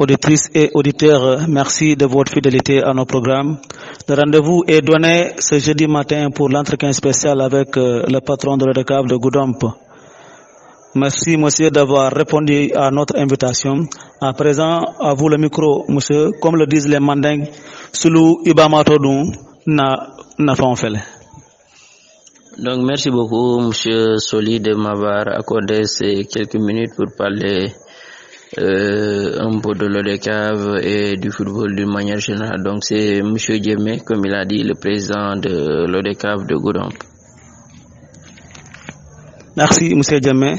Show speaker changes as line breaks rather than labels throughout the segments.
Auditrices et auditeurs, merci de votre fidélité à nos programmes. Le rendez-vous est donné ce jeudi matin pour l'entretien spécial avec le patron de l'ODCAV de Goudomp. Merci, monsieur, d'avoir répondu à notre invitation. À présent, à vous le micro, monsieur. Comme le disent les Mandingues, Sulu Ibamatodun na fanfele.
Donc, merci beaucoup, monsieur Soli, de m'avoir accordé ces quelques minutes pour parler un peu de l'ODCAV et du football d'une manière générale. Donc c'est monsieur Djemé, comme il a dit, le président de l'ODCAV de Goudomp.
Merci monsieur Djemé.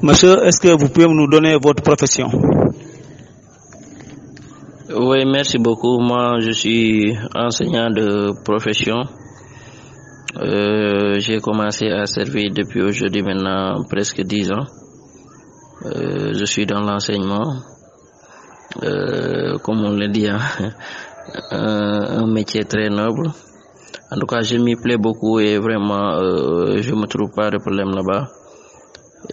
Monsieur, est-ce que vous pouvez nous donner votre profession?
Oui, merci beaucoup. Moi, je suis enseignant de profession. J'ai commencé à servir depuis aujourd'hui maintenant presque 10 ans. Je suis dans l'enseignement, comme on le dit, un métier très noble. En tout cas, je m'y plais beaucoup et vraiment, je me trouve pas de problème là-bas.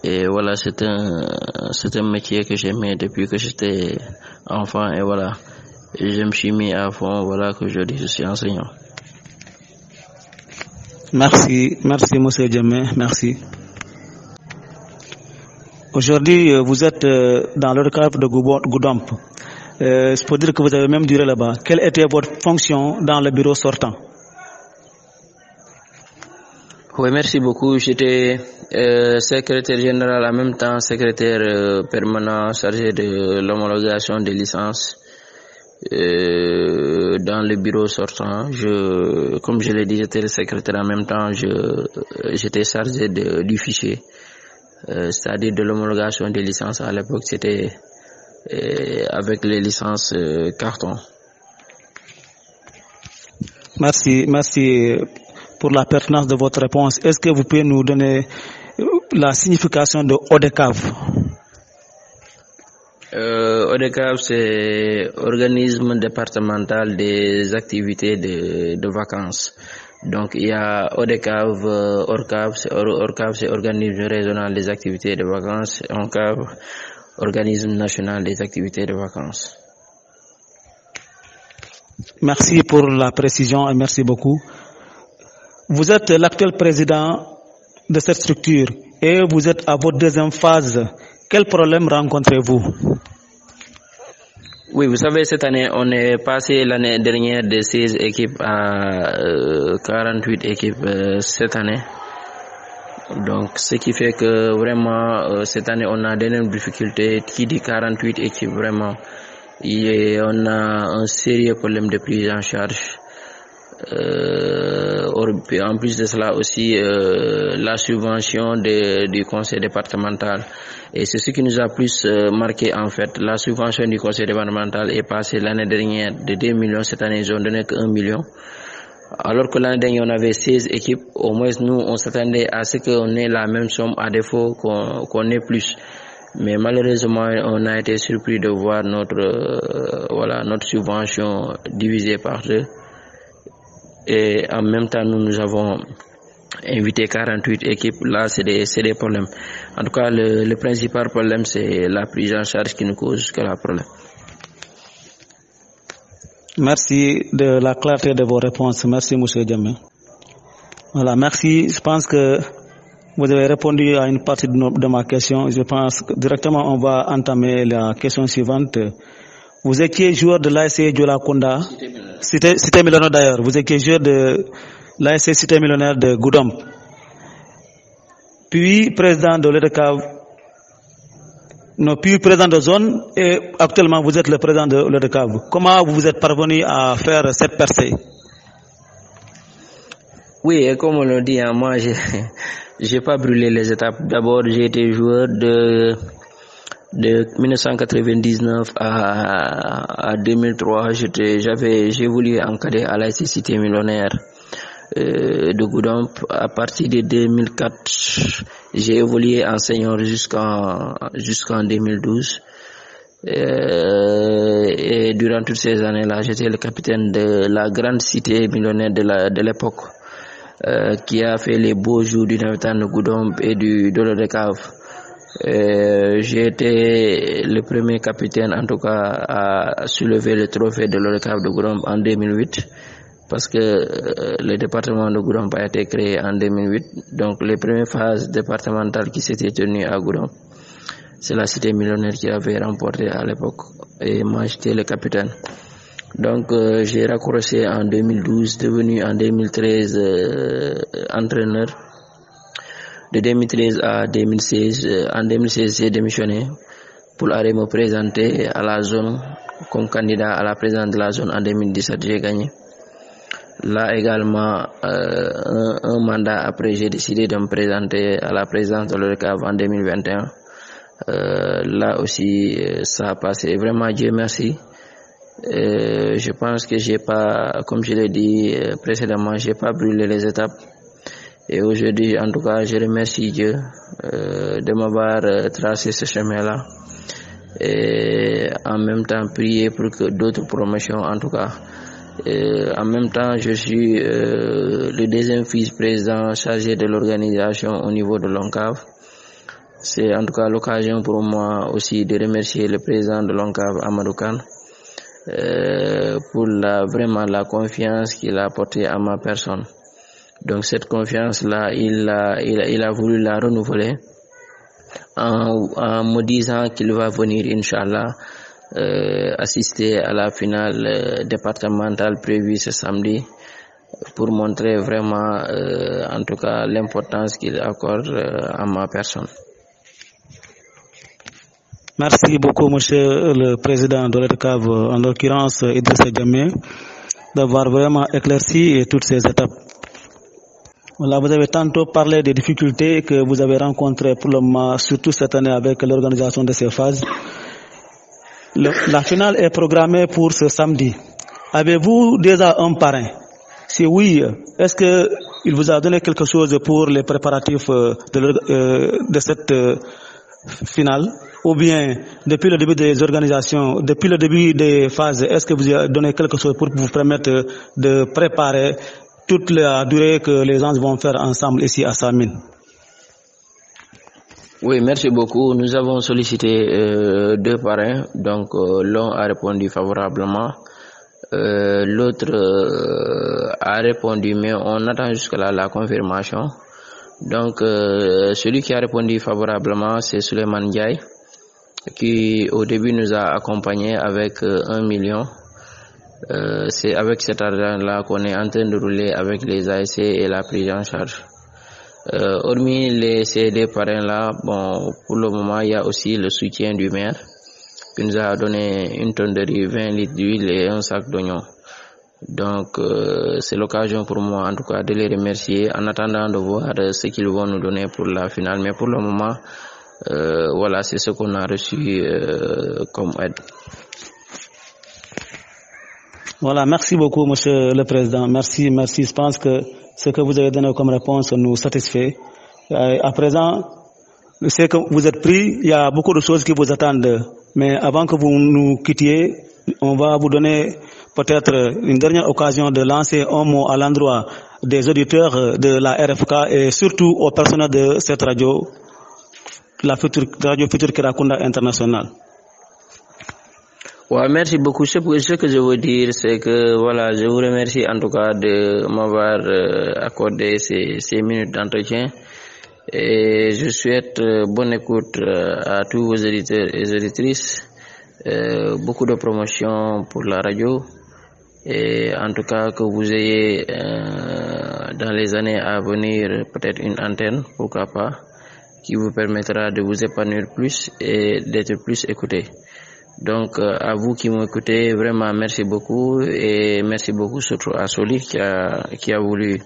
Et voilà, c'est un métier que j'aimais depuis que j'étais enfant et voilà, et je me suis mis à fond. Voilà qu'aujourd'hui je suis enseignant.
Merci, monsieur Djemé, merci. Aujourd'hui, vous êtes dans l'ODCAV de Goudomp. Je peux dire que vous avez même duré là-bas. Quelle était votre fonction dans le bureau sortant?
Oui, merci beaucoup. J'étais secrétaire général, en même temps secrétaire permanent chargé de l'homologation des licences. Dans le bureau sortant, comme je l'ai dit, j'étais le secrétaire, en même temps j'étais chargé du fichier, c'est-à-dire de l'homologation des licences. À l'époque, c'était avec les licences carton.
Merci pour la pertinence de votre réponse. Est-ce que vous pouvez nous donner la signification de ODCAV?
ODCAV, c'est organisme départemental des activités de vacances. Donc il y a ODCAV, ORCAV, c'est organisme régional des activités de vacances, et ONCAV, organisme national des activités de vacances.
Merci pour la précision et merci beaucoup. Vous êtes l'actuel président de cette structure et vous êtes à votre deuxième phase. Quel problème rencontrez-vous?
Oui, vous savez, cette année, on est passé l'année dernière de 16 équipes à 48 équipes cette année. Donc, ce qui fait que vraiment, cette année, on a d'énormes difficultés. Qui dit 48 équipes, vraiment, on a un sérieux problème de prise en charge. En plus de cela aussi, la subvention du conseil départemental, et c'est ce qui nous a plus marqué en fait. La subvention du conseil départemental est passée l'année dernière de 2 millions, cette année ils ont donné que 1 million, alors que l'année dernière on avait 16 équipes. Au moins nous on s'attendait à ce qu'on ait la même somme, à défaut qu'on ait plus. Mais malheureusement on a été surpris de voir notre subvention divisée par deux. Et en même temps, nous avons invité 48 équipes. Là, c'est des problèmes. En tout cas, le principal problème, c'est la prise en charge qui nous cause jusqu'à problème.
Merci de la clarté de vos réponses. Merci, monsieur Djemé. Voilà, merci. Je pense que vous avez répondu à une partie de ma question. Je pense que directement, on va entamer la question suivante. Vous étiez joueur de l'ASC Djolakonda, Cité Millionnaire d'ailleurs. Vous étiez joueur de l'ASC Cité Millionnaire de Goudomp, puis président de l'ODCAV, puis président de zone, et actuellement vous êtes le président de l'ODCAV. Comment vous êtes parvenu à faire cette percée?
Oui, et comme on le dit, moi j'ai pas brûlé les étapes. D'abord j'ai été joueur De 1999 à 2003, j'ai évolué en cadet à la Cité Millionnaire de Goudomp. À partir de 2004, j'ai évolué en senior jusqu'en 2012. Et durant toutes ces années-là, j'étais le capitaine de la grande Cité Millionnaire de l'époque, qui a fait les beaux jours du Navétane de Goudomp et du Dolo de Cave. J'ai été le premier capitaine en tout cas à soulever le trophée de l'ORCAV de Goudomp en 2008, parce que le département de Goudomp a été créé en 2008. Donc les premières phases départementales qui s'étaient tenues à Goudomp, c'est la Cité Millionnaire qui avait remporté à l'époque et moi j'étais le capitaine. Donc j'ai raccroché en 2012, devenu en 2013 entraîneur. De 2013 à 2016, en 2016 j'ai démissionné pour aller me présenter à la zone comme candidat à la présidence de la zone. En 2017 j'ai gagné. Là également, un mandat après, j'ai décidé de me présenter à la présidence de l'ORCAV en 2021. Là aussi ça a passé, vraiment Dieu merci. Je pense que j'ai pas, comme je l'ai dit précédemment, j'ai pas brûlé les étapes. Et aujourd'hui, en tout cas, je remercie Dieu de m'avoir tracé ce chemin-là. Et en même temps, prier pour que d'autres promotions, en tout cas. En même temps, je suis le deuxième vice-président chargé de l'organisation au niveau de l'ONCAV. C'est en tout cas l'occasion pour moi aussi de remercier le président de l'ONCAV, Amadou Kane, pour vraiment la confiance qu'il a apportée à ma personne. Donc cette confiance-là, il a voulu la renouveler en me disant qu'il va venir, Inch'Allah, assister à la finale départementale prévue ce samedi pour montrer vraiment, en tout cas, l'importance qu'il accorde à ma personne.
Merci beaucoup, monsieur le président de l'ORCAV, en l'occurrence Idrissa Diamé, d'avoir vraiment éclairci toutes ces étapes. Voilà, vous avez tantôt parlé des difficultés que vous avez rencontrées pour le moment, surtout cette année avec l'organisation de ces phases. La finale est programmée pour ce samedi. Avez-vous déjà un parrain? Si oui, est-ce que il vous a donné quelque chose pour les préparatifs de cette finale? Ou bien, depuis le début des organisations, depuis le début des phases, est-ce que vous a donné quelque chose pour vous permettre de préparer toute la durée que les gens vont faire ensemble ici à Samin?
Oui, merci beaucoup. Nous avons sollicité deux parrains, donc l'un a répondu favorablement, l'autre a répondu, mais on attend jusque-là la confirmation. Donc celui qui a répondu favorablement, c'est Souleymane Ndiaye, qui au début nous a accompagnés avec 1 million. C'est avec cet argent-là qu'on est en train de rouler avec les ASC et la prise en charge. Hormis ces deux parrains-là, bon, pour le moment, il y a aussi le soutien du maire qui nous a donné une tonne de riz, 20 litres d'huile et un sac d'oignons. Donc, c'est l'occasion pour moi, en tout cas, de les remercier en attendant de voir ce qu'ils vont nous donner pour la finale. Mais pour le moment, voilà, c'est ce qu'on a reçu comme aide.
Voilà, merci beaucoup, monsieur le président. Merci. Je pense que ce que vous avez donné comme réponse nous satisfait. À présent, je sais que vous êtes pris, il y a beaucoup de choses qui vous attendent. Mais avant que vous nous quittiez, on va vous donner peut-être une dernière occasion de lancer un mot à l'endroit des auditeurs de la RFK et surtout au personnel de cette radio, la radio Futur Kirakunda International.
Ouais, merci beaucoup. Ce que je veux dire, c'est que voilà, je vous remercie en tout cas de m'avoir accordé ces minutes d'entretien. Et je souhaite bonne écoute à tous vos auditeurs et auditrices, beaucoup de promotion pour la radio. Et en tout cas que vous ayez dans les années à venir peut-être une antenne, pourquoi pas, qui vous permettra de vous épanouir plus et d'être plus écouté. Donc à vous qui m'écoutez, vraiment merci beaucoup et merci beaucoup surtout à Soli qui a voulu,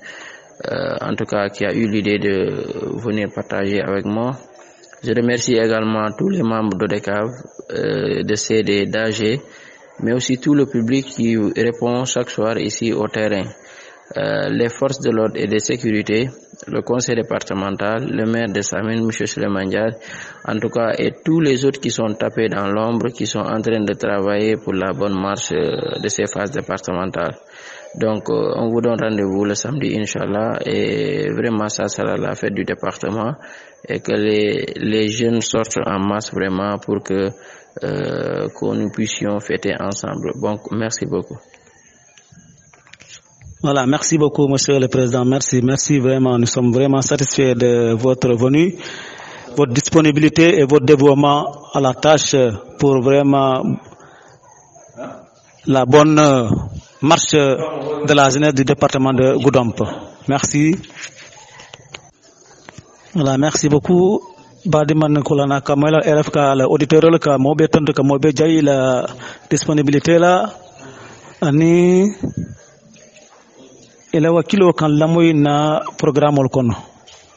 en tout cas qui a eu l'idée de venir partager avec moi Je remercie également tous les membres d'ODECAV, de CD, d'AG, mais aussi tout le public qui répond chaque soir ici au terrain. Les forces de l'ordre et de sécurité, le conseil départemental, le maire de Samin, M. Souleymane Ndiaye, en tout cas, et tous les autres qui sont tapés dans l'ombre, qui sont en train de travailler pour la bonne marche de ces phases départementales. Donc, on vous donne rendez-vous le samedi, Inch'Allah, et vraiment, ça sera la fête du département, et que les jeunes sortent en masse vraiment pour que nous puissions fêter ensemble. Donc, merci beaucoup.
Voilà, merci beaucoup, Monsieur le Président. Merci vraiment. Nous sommes vraiment satisfaits de votre venue, votre disponibilité et votre dévouement à la tâche pour vraiment la bonne marche de la jeunesse du département de Goudomp. Merci. Voilà, merci beaucoup. Badiman Kolana Kamela RFK, l'auditeur, ka mobe tante ka mobe jayi la disponibilité là. Ani ila wakilo kan lamoy na programme ol kono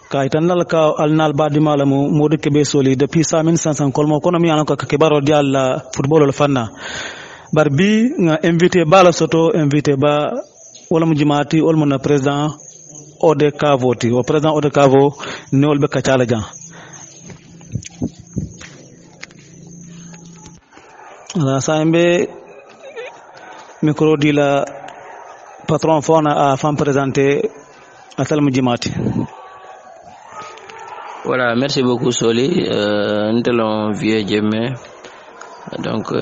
ka itanal ka alnal badima la modu kebe soli depuis 1500 kolmo kono mi anako ka kebaro dial football ol fanna barbi nga invité bala soto invité ba wala mu jimati ol mon président ODECAV o président ODECAV ne ol be ka chala jan ala saimbe micro di la patron Fona a femme présenté à Talmudjimati.
Voilà, merci beaucoup Soli. Nous allons vieux Djemé, donc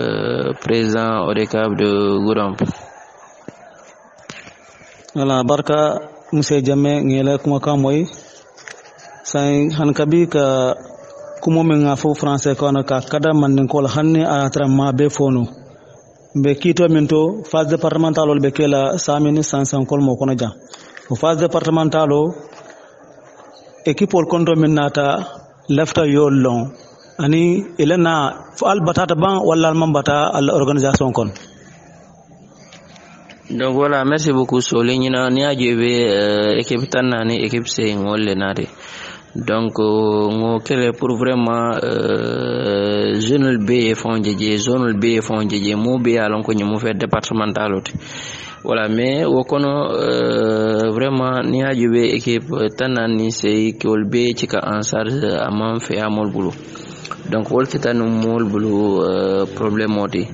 président ODECAV de Goudomp.
Voilà, barka monsieur Djemé ngela kuma kamoy sai hankabi ka kumo menga fo français kono ka kada man ko hanni a trama be fono. Be kito minto phase départementale be kela 1500 kolmo kono jam o phase départementale équipe ol konto minata lefta yollon ani elena al batata ban wala mambata al organisation kon.
Donc voilà, merci beaucoup Soli. Ni a jebe équipe tanani équipe c'est ngol nari. Donc ngo kele pour vraiment jeune B fon jeje zone B fon jeje mo be alon ko ñu fait départemental oti voilà mais wo kono vraiment ni a jube équipe tanani c'est que be ci ka en charge amam fait amol bulu donc wol kitanu mol bulu problème oti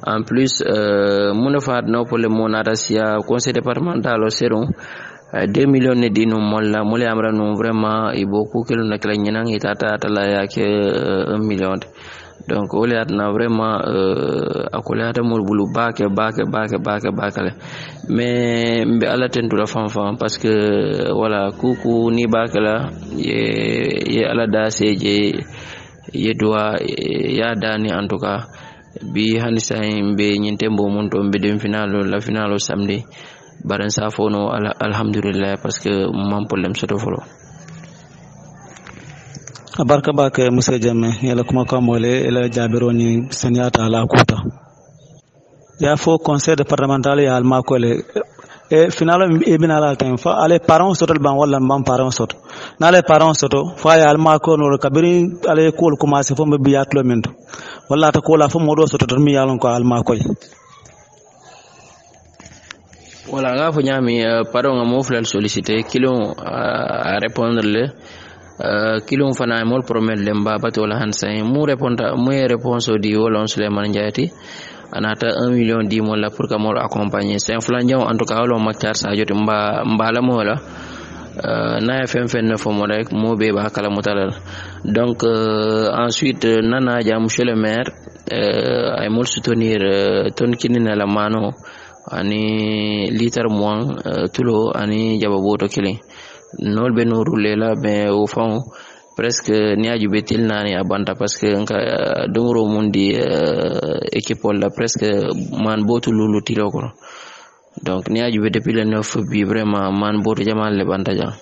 en plus mon fa no problème monata sia conseil départemental au seron 2 millions ne dino molla mole amra no vraiment e beaucoup que na kala nyina ngi tata tala yake 1 million donc ole atna vraiment akolata mol bulu bake mais mbe ala tentu la fanfan parce que voilà kuku ni bakala ye ala da seje ye doa ya dani en tout cas bi hanisa mbe nyintembo mon to mbe dem la finale samedi baran safono alhamdulillah parce que mon problème c'est folo
abarka bake monsieur Jammeh yalla kuma kamole ela jabiro ni senyata la kuta ya fo conseil départemental ya alma kole e finalo e binala tan fa ale parents soto ban wala ban parents soto na les parents soto fa ya alma ko no kabiri ale ko commencer fo mbe ya kilomento wala ta ko la fo modo soto tan mi yalon ko alma koy.
Voilà, nga fo ñami pardon mo flal solliciter kilo à répondre le kilo fana mol promettre le mbaba to la hansa mu répondre mu réponse di wolon Souleymane Ndiaye anata 1 million di mo la pour que mo accompagner c'est flandion en tout cas wolon maktar sa joti mbala mo la na fm fen fo mo rek mo be ba kala mutalal donc ensuite nana ja monsieur le maire ay mol soutenir ton kinina la mano ani litre moins tulo ani jababoto kilin nol be no rouler là mais au fond presque ni aju betil nani abanta parce que nka dongro mundi équipe la presque man botu lulu tilo ko donc ni aju be depuis le 9 bi vraiment man botu jamal le banta ja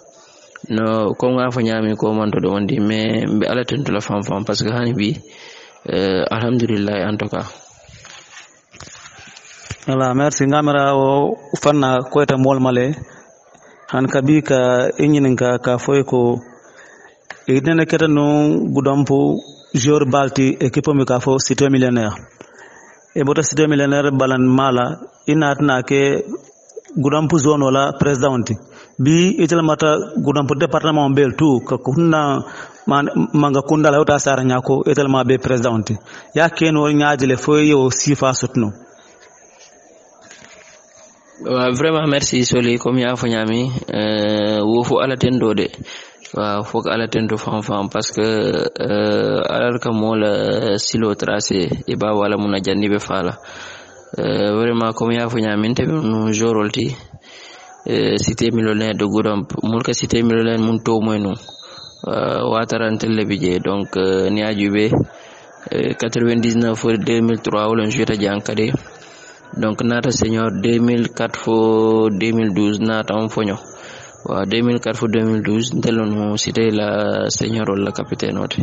no ko nga fa nyami ko man to do wandi mais be ala tentu la fam parce que hani bi alhamdulillah en tout cas.
Voilà, merci ngamara o fanna koyta mol male han kabi ka enyinin ka foy ko idene kete no Goudomp joueur balti équipe mi ka fo Cité Millionnaire e bota Cité Millionnaire balan mala inatna ke Goudomp zone wala présidenti bi itel mata Goudomp département bel tout ka kunna manga kunda la wata sara nyako itel ma be présidenti ya keno nyaajele fo yo sifa sutno.
Vraiment merci Soli comme ya fanyami wo fo ala tendo de wa fo ala tendo fam parce que alors que mo la silo tracé e ba wala muna janni be fala vraiment comme ya fanyami te no jorolti Cité Millionnaire de Goudomp mulka Cité Millionnaire mun to moyno watarantelle bije donc ni ajube 99 pour 2003 wala joué ta jankade donc nata senior 2004 fo 2012 nata on fogno wa 2004 fo 2012 ntelon Cité la senior la capitaine ote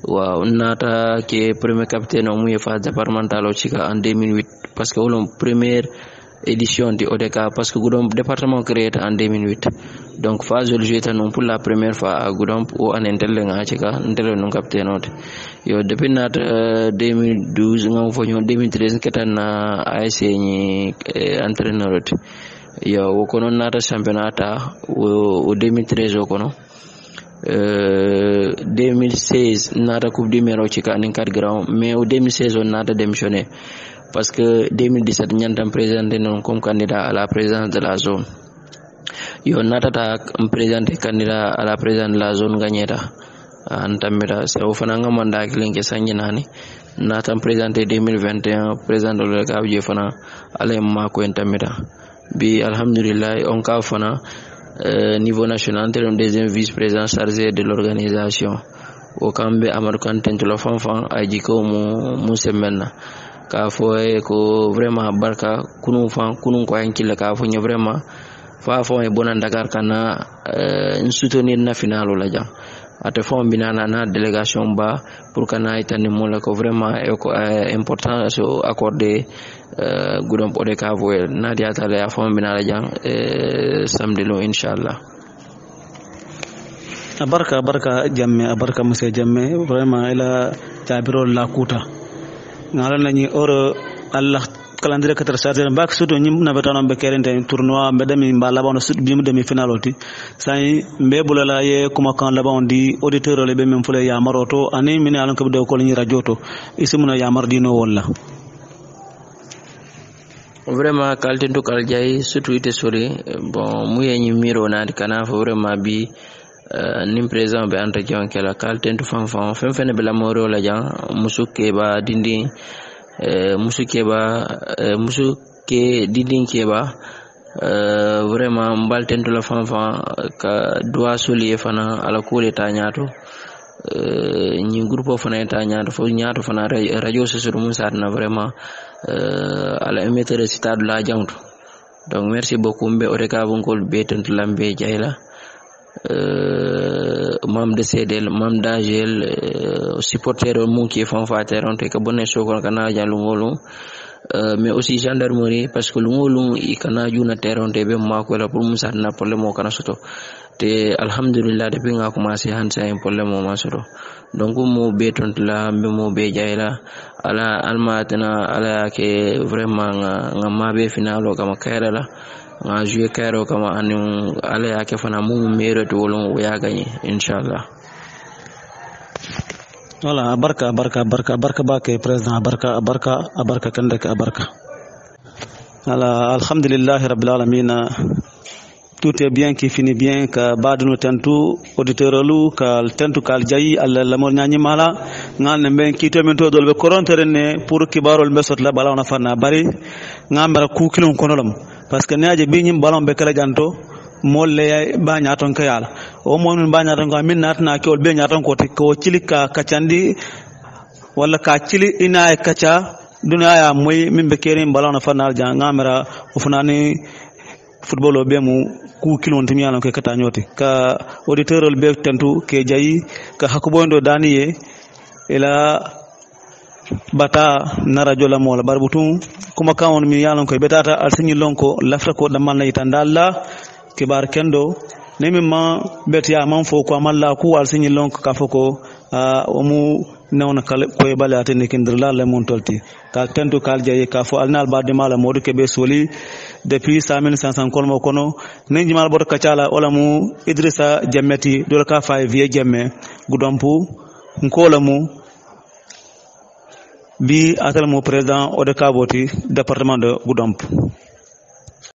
wa nata ke premier capitaine mu phase départementale chika en 2008 parce que wolon première édition de ODK parce que Goudomp département créé en 2008 donc phase de jeu non pour la première fois à Goudomp ou en intelligent chika ntelon capitaine ote yo depuis nat 2012 ngam fonyo 2013 ketana ASC ni entraîneur yo wokono nata championnat o 2013 wokono 2016 nata coupe du maire ci kan 4 grand mais au 2016 on nata démissionné parce que 2017 ñantam présenté non comme candidat à la présidence de la zone yo nata ta présenté candidat à la présidence de la zone gagneta antamira c'est au fana ngamanda kilenke sanjinani natam présenté 2021 président de le kabje fana ale mako entamira bi alhamdulillah on ka fana niveau national en deuxième vice-président chargé de l'organisation au kambe Amadou Kanté to la fanfan aji ko mu semenna ka foye ko vraiment barka kunun ko yankile ka fo nya vraiment fa fo e bonan Dakar kana soutenir na finalo la jam ate fon binana na délégation ba pour kana itani mola ko vraiment important so accorder Goudomp ODK voel na diata la fon binala jang samedi lo inshallah.
Barka jamme barka monsieur jamme vraiment ila tabiro la kuta ngala nani oro Allah calendrier 4 chargé mbak sudo nyim na betano be kerente tournoi mbedami mbala bono sud bimu demi finaloti sai mbebula la ye kuma kan la bondi auditeur le be mem fule ya maroto ani min alon ko do ko ni radio to isimuna ya mardino walla
vraiment kalten to kal jay surtout ite sori bon mu yenyi miro na kana fo vraiment bi nim président be anta jon kala kalten to fanfan fene be la moro la jan musuke ba dindi musuke didin keba vraiment mbalten to la fanfan ka doa soli fana ala kole ta nyaato ñi groupe fana ta nyaato fo nyaato fana radio sosuru mun satna vraiment ala émetteur stade la jangto donc merci beaucoup mbe ODK bongol beten to lambe jayla mam de cdl mam dagel supporter mon qui fanfater on te ka bonne so ko kana jalungolu mais aussi gendarmerie parce que lungolu ikana juna terrain te be mako la pour musa na problème o kana soto te alhamdulillah depuis nga commencé hansa un problème o ma soto donc mo beton la be mo be jayla ala almatana ala ke vraiment nga mabe finalo kama kaira la nga jouer kairo kama anu ala yake fana mu mero to wolon ya gagné inshallah.
Voilà barka ba ke président barka kande ka barka. Voilà alhamdulillah rabbil alamin tout est bien qui finit bien ka badunu tentu auditeur lu ka tentu kal jayi alla lamol nyani mala ngal ne ben kito men to dolbe korontere ne pour kibarol mesot la bala ona fana bari ngambara ku kilon konolam parce que naaje bi nyim balon be kala janto molle ba nyaton kayala o mon ba nyaton ko min natna ko be nyaton ko ko cilika kacandi wala ka cili ina kacha dunya ya moy min be kerin balon fana jang ngamara o funani football o be mu ku kilon timi yalon ke kata nyoti ka auditeur be tentu ke jayi ka hakubondo daniye ila bata na radio la mola barbutun kuma kawon mi yalon ko betata alsinyi lonko lafta ko damal na itandalla kibar kendo nemi ma betia man fo ko amalla ku al sinyi lonk ka foko o mu newna kal koy balati ne kindirla le mon tolti ka tentu kal jaye ka fo alnal badde mala modu kebe soli depuis 1500 kolmo kono ne jimal bot kacala ola mu Idrissa Jammeti dol ka fay vie Jamme Goudompu nkola mu bi atal mo président o de Kaboti département de Goudomp